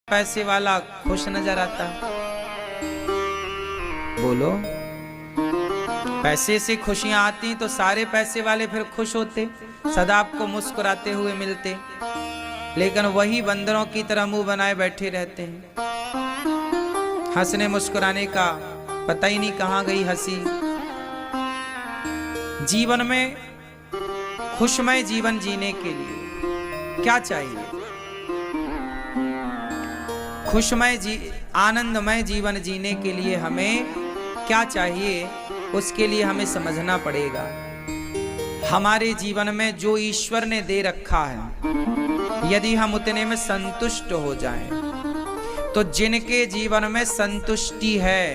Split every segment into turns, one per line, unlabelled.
पैसे वाला खुश नजर आता? बोलो, पैसे से खुशियां आती तो सारे पैसे वाले फिर खुश होते, सदा आपको मुस्कुराते हुए मिलते। लेकिन वही बंदरों की तरह मुंह बनाए बैठे रहते हैं। हंसने मुस्कुराने का पता ही नहीं कहां गई हंसी। जीवन में खुशमय जीवन जीने के लिए क्या चाहिए? आनंदमय जीवन जीने के लिए हमें क्या चाहिए? उसके लिए हमें समझना पड़ेगा हमारे जीवन में जो ईश्वर ने दे रखा है, यदि हम उतने में संतुष्ट हो जाएं, तो जिनके जीवन में संतुष्टि है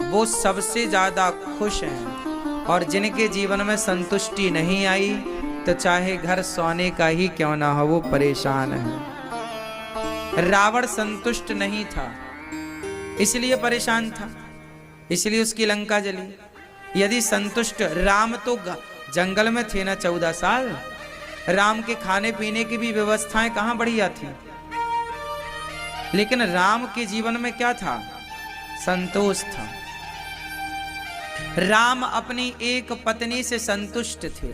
वो सबसे ज्यादा खुश हैं। और जिनके जीवन में संतुष्टि नहीं आई तो चाहे घर सोने का ही क्यों ना हो वो परेशान है। रावण संतुष्ट नहीं था, इसलिए परेशान था, इसलिए उसकी लंका जली। यदि संतुष्ट, राम तो जंगल में थे ना 14 साल, राम के खाने पीने की भी व्यवस्थाएं कहां बढ़िया थी। लेकिन राम के जीवन में क्या था? संतोष था। राम अपनी एक पत्नी से संतुष्ट थे,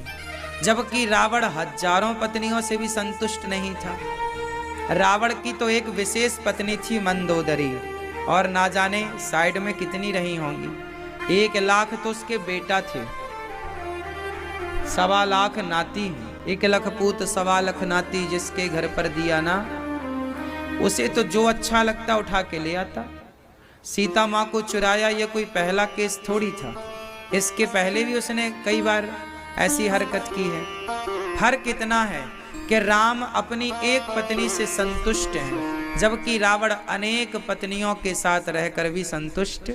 जबकि रावण हजारों पत्नियों से भी संतुष्ट नहीं था। रावण की तो एक विशेष पत्नी थी मंदोदरी, और ना जाने साइड में कितनी रही होंगी। 1 लाख तो उसके बेटा थे, 1.25 लाख नाती। 1 लाख पूत 1.25 लाख नाती, जिसके घर पर दिया ना उसे तो जो अच्छा लगता उठा के ले आता। सीता माँ को चुराया, ये कोई पहला केस थोड़ी था, इसके पहले भी उसने कई बार ऐसी हरकत की है। फर्क इतना है कि राम अपनी एक पत्नी से संतुष्ट हैं, जबकि रावण अनेक पत्नियों के साथ रहकर भी संतुष्ट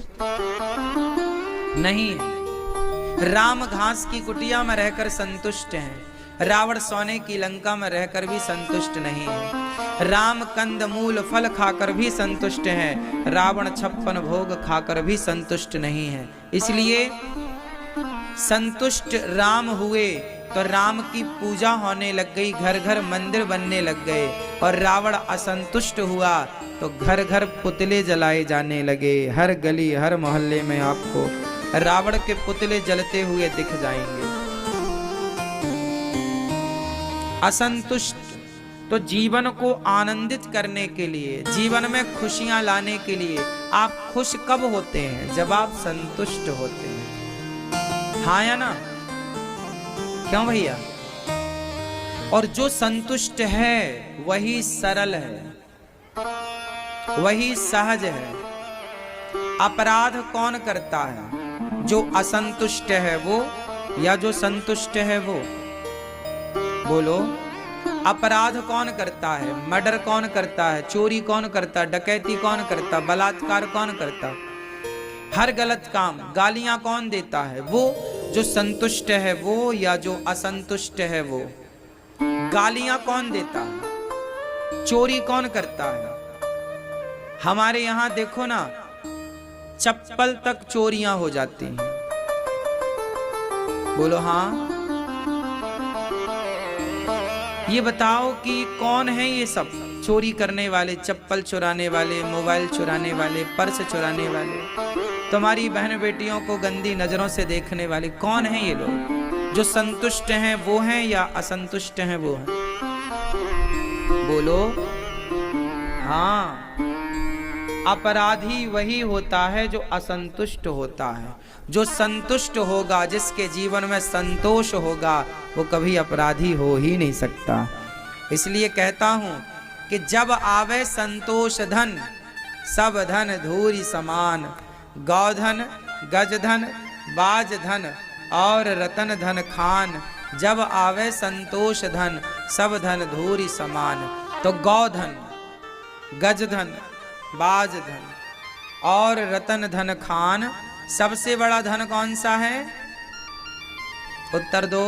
नहीं है। राम घास की कुटिया में रहकर संतुष्ट हैं, रावण सोने की लंका में रहकर भी संतुष्ट नहीं है। राम कंद मूल फल खाकर भी संतुष्ट हैं, रावण 56 भोग खाकर भी संतुष्ट नहीं है। इसलिए संतुष्ट राम हुए तो राम की पूजा होने लग गई, घर घर मंदिर बनने लग गए। और रावण असंतुष्ट हुआ तो घर घर पुतले जलाए जाने लगे। हर गली हर मोहल्ले में आपको रावण के पुतले जलते हुए दिख जाएंगे। असंतुष्ट तो जीवन को आनंदित करने के लिए, जीवन में खुशियां लाने के लिए आप खुश कब होते हैं? जब आप संतुष्ट होते हैं। हाँ या ना? क्यों भैया? और जो संतुष्ट है वही सरल है, वही सहज है। अपराध कौन करता है? जो असंतुष्ट है वो या जो संतुष्ट है वो? बोलो, अपराध कौन करता है? मर्डर कौन करता है? चोरी कौन करता है? डकैती कौन करता है? बलात्कार कौन करता? हर गलत काम, गालियां कौन देता है? वो जो संतुष्ट है वो या जो असंतुष्ट है वो? गालियां कौन देता है? चोरी कौन करता है? हमारे यहां देखो ना, चप्पल तक चोरियां हो जाती हैं। बोलो हाँ। ये बताओ कि कौन है ये सब चोरी करने वाले? चप्पल चुराने वाले, मोबाइल चुराने वाले, पर्स चुराने वाले, तुम्हारी बहन बेटियों को गंदी नजरों से देखने वाले, कौन है ये लोग? जो संतुष्ट हैं वो हैं या असंतुष्ट हैं वो हैं? बोलो हाँ। अपराधी वही होता है जो असंतुष्ट होता है। जो संतुष्ट होगा, जिसके जीवन में संतोष होगा, वो कभी अपराधी हो ही नहीं सकता। इसलिए कहता हूं कि जब आवे संतोष धन, सब धन धूरी समान। गौधन, गजधन, बाजधन और रतन धन खान। जब आवे संतोष धन, सब धन धूरी समान। तो गौधन, गजधन, बाजधन और रतन धन खान, सबसे बड़ा धन कौन सा है? उत्तर दो।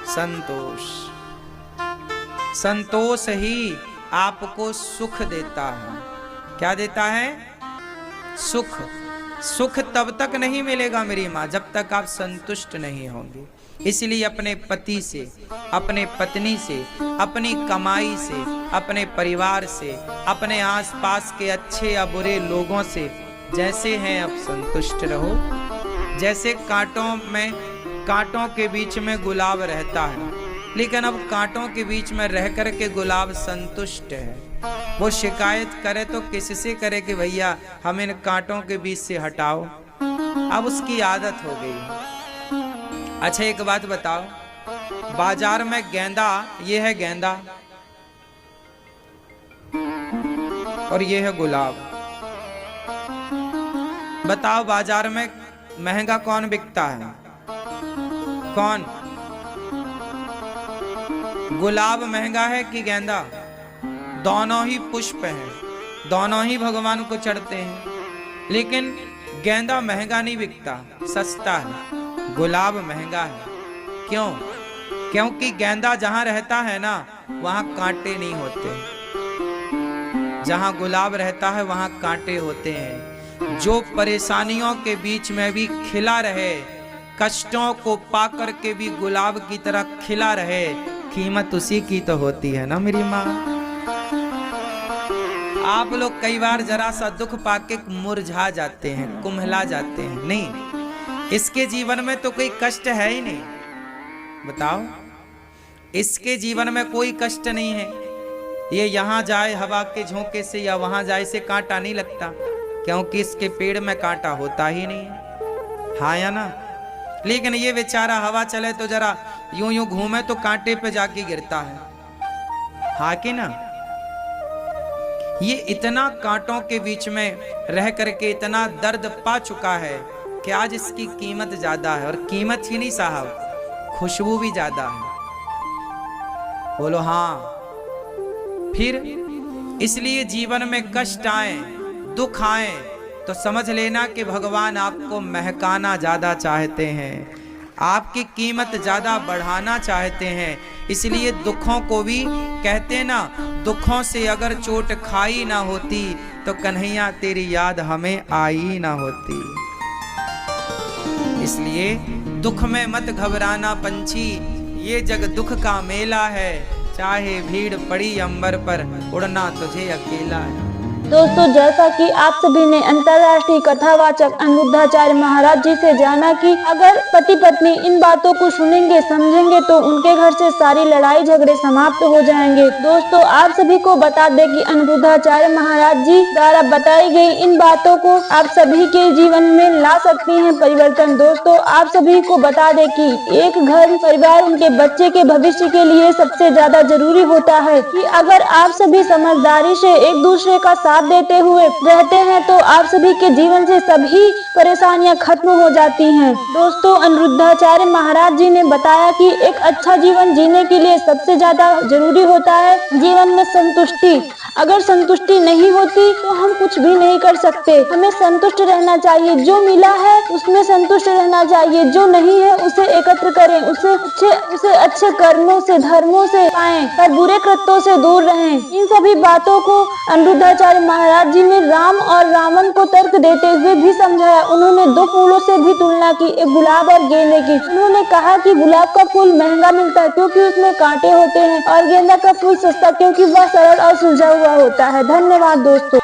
संतोष। संतोष ही आपको सुख देता है। क्या देता है? सुख। सुख तब तक नहीं मिलेगा मेरी माँ, जब तक आप संतुष्ट नहीं होंगे। इसलिए अपने पति से, अपने पत्नी से, अपनी कमाई से, अपने परिवार से, अपने आसपास के अच्छे या बुरे लोगों से जैसे हैं अब संतुष्ट रहो। जैसे कांटों के बीच में गुलाब रहता है, लेकिन अब कांटों के बीच में रह कर के गुलाब संतुष्ट है। वो शिकायत करे तो किससे करे कि भैया हम इन कांटों के बीच से हटाओ। अब उसकी आदत हो गई। अच्छा एक बात बताओ, बाजार में गेंदा, ये है गेंदा और ये है गुलाब। बताओ बाजार में महंगा कौन बिकता है? कौन? गुलाब महंगा है कि गेंदा? दोनों ही पुष्प हैं, दोनों ही भगवान को चढ़ते हैं, लेकिन गेंदा महंगा नहीं बिकता, सस्ता है। गुलाब महंगा है। क्यों? क्योंकि गेंदा जहां रहता है ना, वहां कांटे नहीं होते। जहां गुलाब रहता है वहां कांटे होते हैं। जो परेशानियों के बीच में भी खिला रहे, कष्टों को पाकर के भी गुलाब की तरह खिला रहे, कीमत उसी की तो होती है ना मेरी माँ। आप लोग कई बार जरा सा दुख पाके मुरझा जाते हैं, कुम्हला जाते हैं। नहीं, इसके जीवन में तो कोई कष्ट है ही नहीं। बताओ, इसके जीवन में कोई कष्ट नहीं है। ये यहाँ जाए हवा के झोंके से या वहां जाए से कांटा नहीं लगता, क्योंकि इसके पेड़ में कांटा होता ही नहीं है। हाँ या ना? लेकिन ये बेचारा हवा चले तो जरा यूं यूं घूमे तो कांटे पे जाके गिरता है। हाँ कि ना? ये इतना कांटों के बीच में रह करके इतना दर्द पा चुका है कि आज इसकी कीमत ज्यादा है। और कीमत ही नहीं साहब, खुशबू भी ज्यादा है। बोलो हाँ। फिर इसलिए जीवन में कष्ट आए, दुख आए तो समझ लेना कि भगवान आपको महकाना ज्यादा चाहते हैं, आपकी कीमत ज्यादा बढ़ाना चाहते हैं। इसलिए दुखों को भी कहते ना, दुखों से अगर चोट खाई ना होती तो कन्हैया तेरी याद हमें आई ना होती। इसलिए दुख में मत घबराना पंछी, ये जग दुख का मेला है। चाहे भीड़ पड़ी अंबर पर, उड़ना तुझे अकेला है।
दोस्तों, जैसा कि आप सभी ने अंतर्राष्ट्रीय कथावाचक अनिरुद्धाचार्य महाराज जी से जाना कि अगर पति पत्नी इन बातों को सुनेंगे, समझेंगे तो उनके घर से सारी लड़ाई झगड़े समाप्त हो जाएंगे। दोस्तों, आप सभी को बता दें कि अनिरुद्धाचार्य महाराज जी द्वारा बताई गई इन बातों को आप सभी के जीवन में ला सकती हैं परिवर्तन। दोस्तों, आप सभी को बता दें कि एक घर परिवार उनके बच्चे के भविष्य के लिए सबसे ज्यादा जरूरी होता है कि अगर आप सभी समझदारी से एक दूसरे का साथ देते हुए रहते हैं तो आप सभी के जीवन से सभी परेशानियां खत्म हो जाती हैं। दोस्तों, अनिरुद्धाचार्य महाराज जी ने बताया कि एक अच्छा जीवन जीने के लिए सबसे ज्यादा जरूरी होता है जीवन में संतुष्टि। अगर संतुष्टि नहीं होती तो हम कुछ भी नहीं कर सकते। हमें संतुष्ट रहना चाहिए, जो मिला है उसमें संतुष्ट रहना चाहिए, जो नहीं है उसे एकत्र करें, उसे अच्छे कर्मों से, धर्मों से पाएं, पर बुरे कृत्यों से दूर रहें। इन सभी बातों को अनिरुद्धाचार्य महाराज जी ने राम और रावण को तर्क देते हुए भी समझाया। उन्होंने दो फूलों से भी तुलना की, एक गुलाब और गेंदे की। उन्होंने कहा कि गुलाब का फूल महंगा मिलता है क्योंकि उसमें कांटे होते हैं, और गेंदा का फूल सस्ता क्योंकि वह सरल और सुलझा हुआ होता है। धन्यवाद दोस्तों।